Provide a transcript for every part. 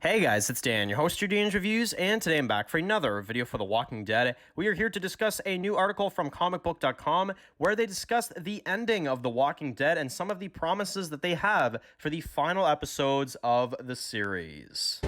Hey guys, it's Dan, your host of Dan's Reviews, and today I'm back for another video for The Walking Dead. We are here to discuss a new article from comicbook.com where they discuss the ending of The Walking Dead and some of the promises that they have for the final episodes of the series.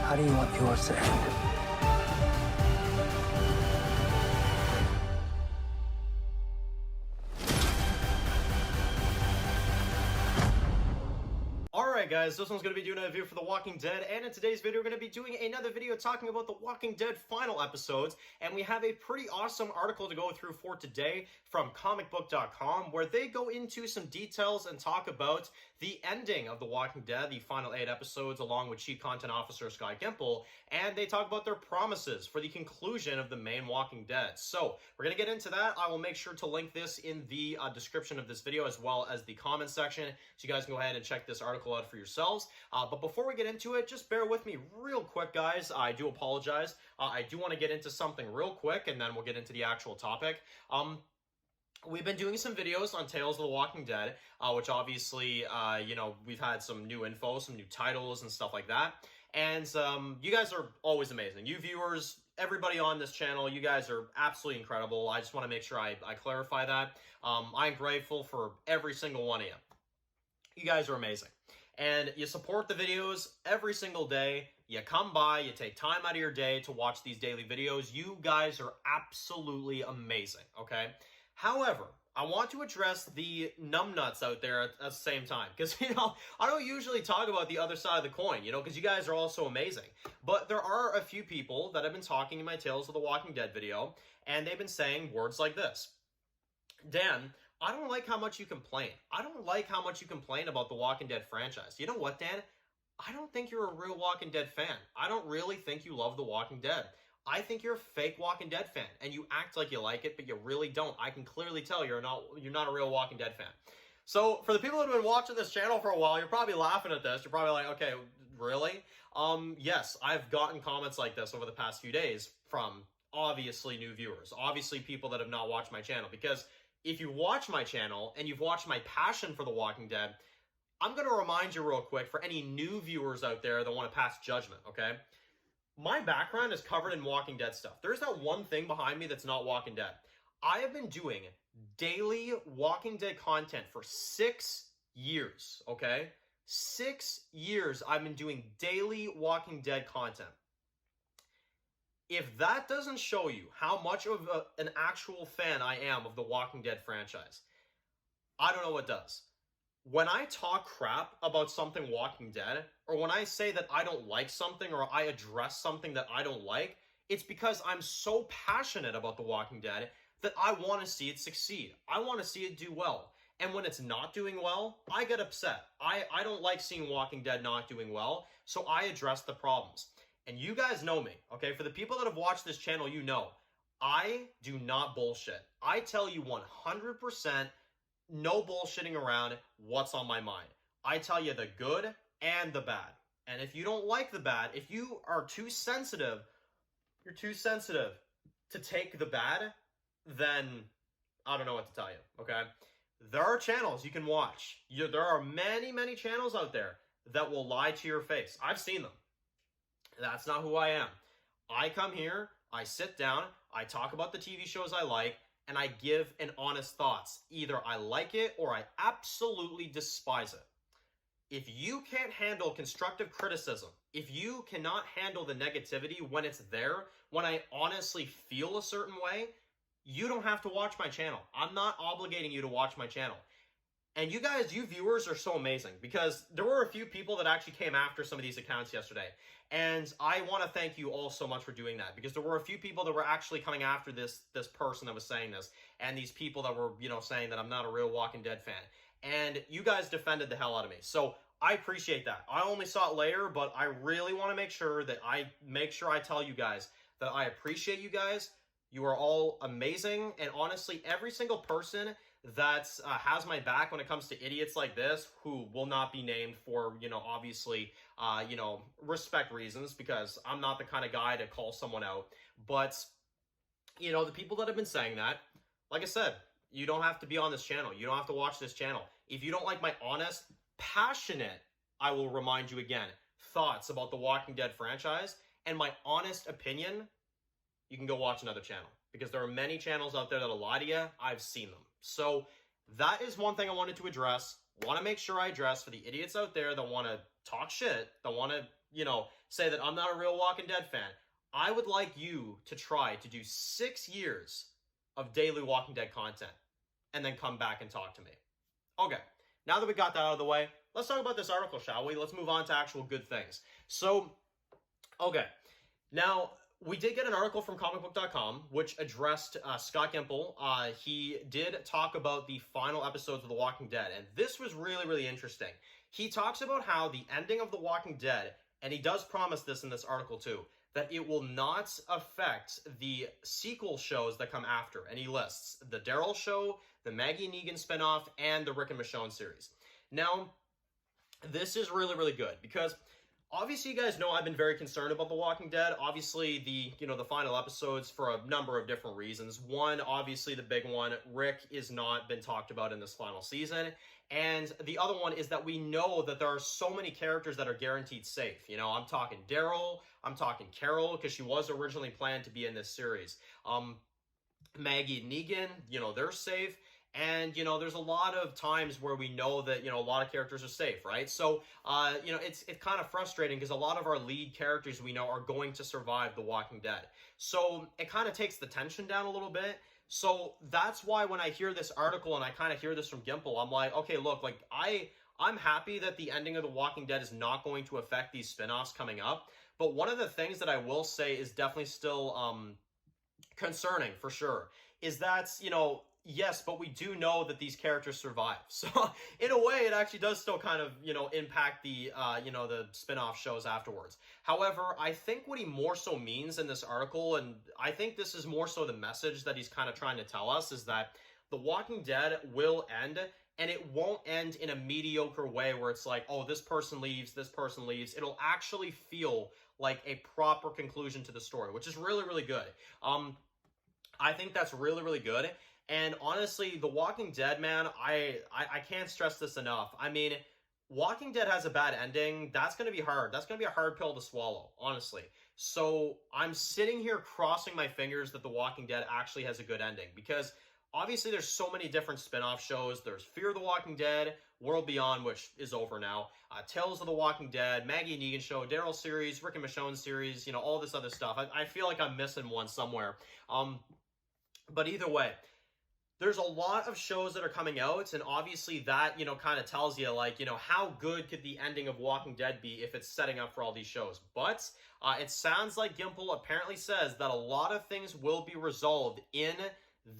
How do you want yours to end? Alright guys, this one's going to be doing a review for The Walking Dead, and in today's video we're going to be doing another video talking about The Walking Dead final episodes, and we have a pretty awesome article to go through for today from comicbook.com where they go into some details and talk about the ending of The Walking Dead, the final 8 episodes, along with Chief Content Officer Scott Gimple, and they talk about their promises for the conclusion of the main Walking Dead. So, we're going to get into that. I will make sure to link this in the description of this video as well as the comment section, so you guys can go ahead and check this article out for yourselves. But before we get into it, just bear with me real quick, guys. I do apologize. I do want to get into something real quick, and then we'll get into the actual topic. We've been doing some videos on Tales of the Walking Dead, which obviously, we've had some new info, some new titles and stuff like that. And you guys are always amazing. You viewers, everybody on this channel, you guys are absolutely incredible. I just want to make sure I clarify that. I'm grateful for every single one of you. You guys are amazing. And you support the videos every single day. You come by, you take time out of your day to watch these daily videos. You guys are absolutely amazing, okay? However, I want to address the numbnuts out there at the same time. Because, I don't usually talk about the other side of the coin, because you guys are all so amazing. But there are a few people that have been talking in my Tales of the Walking Dead video, and they've been saying words like this. Dan, I don't like how much you complain. I don't like how much you complain about the Walking Dead franchise. You know what, Dan? I don't think you're a real Walking Dead fan. I don't really think you love the Walking Dead. I think you're a fake Walking Dead fan, and you act like you like it, but you really don't. I can clearly tell you're not a real Walking Dead fan. So, for the people that have been watching this channel for a while, you're probably laughing at this. You're probably like, okay, really? Yes, I've gotten comments like this over the past few days from obviously new viewers, obviously people that have not watched my channel, because if you watch my channel and you've watched my passion for The Walking Dead, I'm going to remind you real quick for any new viewers out there that want to pass judgment, okay? My background is covered in Walking Dead stuff. There's not one thing behind me that's not Walking Dead. I have been doing daily Walking Dead content for 6 years, okay? 6 years I've been doing daily Walking Dead content. If that doesn't show you how much of an actual fan I am of the Walking Dead franchise, I don't know what does. When I talk crap about something Walking Dead, or when I say that I don't like something or I address something that I don't like, it's because I'm so passionate about the Walking Dead that I want to see it succeed. I want to see it do well. And when it's not doing well, I get upset. I don't like seeing Walking Dead not doing well, so I address the problems. And you guys know me, okay? For the people that have watched this channel, you know, I do not bullshit. I tell you 100%, no bullshitting around what's on my mind. I tell you the good and the bad. And if you don't like the bad, if you are too sensitive, you're too sensitive to take the bad, then I don't know what to tell you, okay? There are channels you can watch. There are many, many channels out there that will lie to your face. I've seen them. That's not who I am. I come here, I sit down, I talk about the TV shows I like, and I give an honest thoughts. Either I like it or I absolutely despise it. If you can't handle constructive criticism, if you cannot handle the negativity when it's there, when I honestly feel a certain way, you don't have to watch my channel. I'm not obligating you to watch my channel. And you guys, you viewers are so amazing, because there were a few people that actually came after some of these accounts yesterday. And I want to thank you all so much for doing that, because there were a few people that were actually coming after this person that was saying this, and these people that were, saying that I'm not a real Walking Dead fan. And you guys defended the hell out of me. So I appreciate that. I only saw it later, but I really want to make sure that I tell you guys that I appreciate you guys. You are all amazing. And honestly, every single person that has my back when it comes to idiots like this, who will not be named for, obviously, respect reasons, because I'm not the kind of guy to call someone out. But, the people that have been saying that, like I said, you don't have to be on this channel. You don't have to watch this channel. If you don't like my honest, passionate, I will remind you again, thoughts about the Walking Dead franchise and my honest opinion, you can go watch another channel. Because there are many channels out there that'll lie to you. I've seen them. So that is one thing I wanted to address. Want to make sure I address for the idiots out there that want to talk shit, that want to, say that I'm not a real Walking Dead fan. I would like you to try to do 6 years of daily Walking Dead content and then come back and talk to me. Okay, now that we got that out of the way, let's talk about this article, shall we? Let's move on to actual good things. So, okay, now we did get an article from comicbook.com which addressed Scott Gimple. He did talk about the final episodes of The Walking Dead, and this was really, really interesting. He talks about how the ending of The Walking Dead, and he does promise this in this article too, that it will not affect the sequel shows that come after. And he lists the Daryl show, the Maggie Negan spinoff, and the Rick and Michonne series. Now, this is really, really good because obviously you guys know I've been very concerned about The Walking Dead. Obviously the final episodes for a number of different reasons. One, obviously the big one, Rick is not been talked about in this final season. And the other one is that we know that there are so many characters that are guaranteed safe. I'm talking Daryl, I'm talking Carol, because she was originally planned to be in this series. Maggie and Negan, they're safe. And, there's a lot of times where we know that, a lot of characters are safe, right? So, it's kind of frustrating because a lot of our lead characters we know are going to survive The Walking Dead. So, it kind of takes the tension down a little bit. So, that's why when I hear this article and I kind of hear this from Gimple, I'm like, okay, look, like, I'm happy that the ending of The Walking Dead is not going to affect these spinoffs coming up. But one of the things that I will say is definitely still concerning, for sure, is that, yes, but we do know that these characters survive. So, in a way, it actually does still kind of, impact the, the spin-off shows afterwards. However, I think what he more so means in this article, and I think this is more so the message that he's kind of trying to tell us, is that The Walking Dead will end, and it won't end in a mediocre way where it's like, oh, this person leaves, this person leaves. It'll actually feel like a proper conclusion to the story, which is really, really good. I think that's really, really good. And honestly, The Walking Dead, man, I can't stress this enough. I mean, Walking Dead has a bad ending. That's going to be hard. That's going to be a hard pill to swallow, honestly. So I'm sitting here crossing my fingers that The Walking Dead actually has a good ending. Because obviously there's so many different spin-off shows. There's Fear the Walking Dead, World Beyond, which is over now, Tales of the Walking Dead, Maggie and Negan show, Daryl series, Rick and Michonne series, all this other stuff. I feel like I'm missing one somewhere. But either way, there's a lot of shows that are coming out, and obviously that, kind of tells you, like, how good could the ending of Walking Dead be if it's setting up for all these shows. But it sounds like Gimple apparently says that a lot of things will be resolved in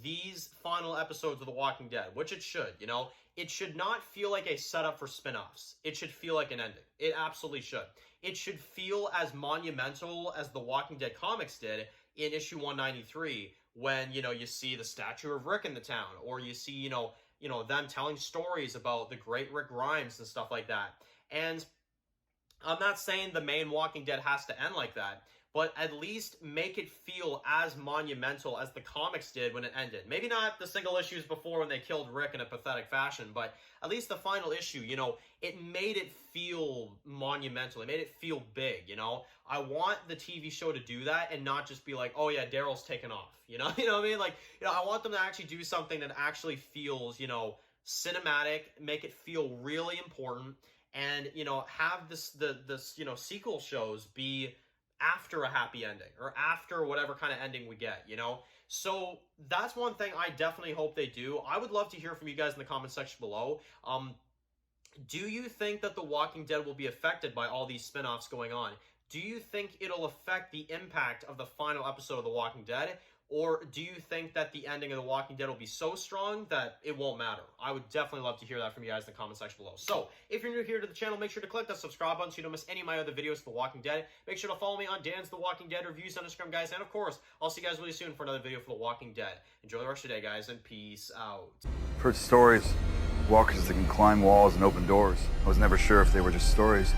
these final episodes of The Walking Dead, which it should, It should not feel like a setup for spin-offs. It should feel like an ending. It absolutely should. It should feel as monumental as The Walking Dead comics did in issue 193, when, you see the statue of Rick in the town, or you see, them telling stories about the great Rick Grimes and stuff like that. And I'm not saying the main Walking Dead has to end like that, but at least make it feel as monumental as the comics did when it ended. Maybe not the single issues before when they killed Rick in a pathetic fashion, but at least the final issue, it made it feel monumental. It made it feel big, I want the TV show to do that and not just be like, oh yeah, Daryl's taken off, you know what I mean? Like, I want them to actually do something that actually feels, cinematic, make it feel really important, and, have this sequel shows be after a happy ending, or after whatever kind of ending we get, So that's one thing I definitely hope they do. I would love to hear from you guys in the comment section below. Do you think that The Walking Dead will be affected by all these spin-offs going on? Do you think it'll affect the impact of the final episode of The Walking Dead? Or do you think that the ending of The Walking Dead will be so strong that it won't matter? I would definitely love to hear that from you guys in the comment section below. So, if you're new here to the channel, make sure to click that subscribe button so you don't miss any of my other videos for The Walking Dead. Make sure to follow me on Dan's The Walking Dead reviews on Instagram, guys. And of course, I'll see you guys really soon for another video for The Walking Dead. Enjoy the rest of your day, guys, and peace out. I've heard stories. Walkers that can climb walls and open doors. I was never sure if they were just stories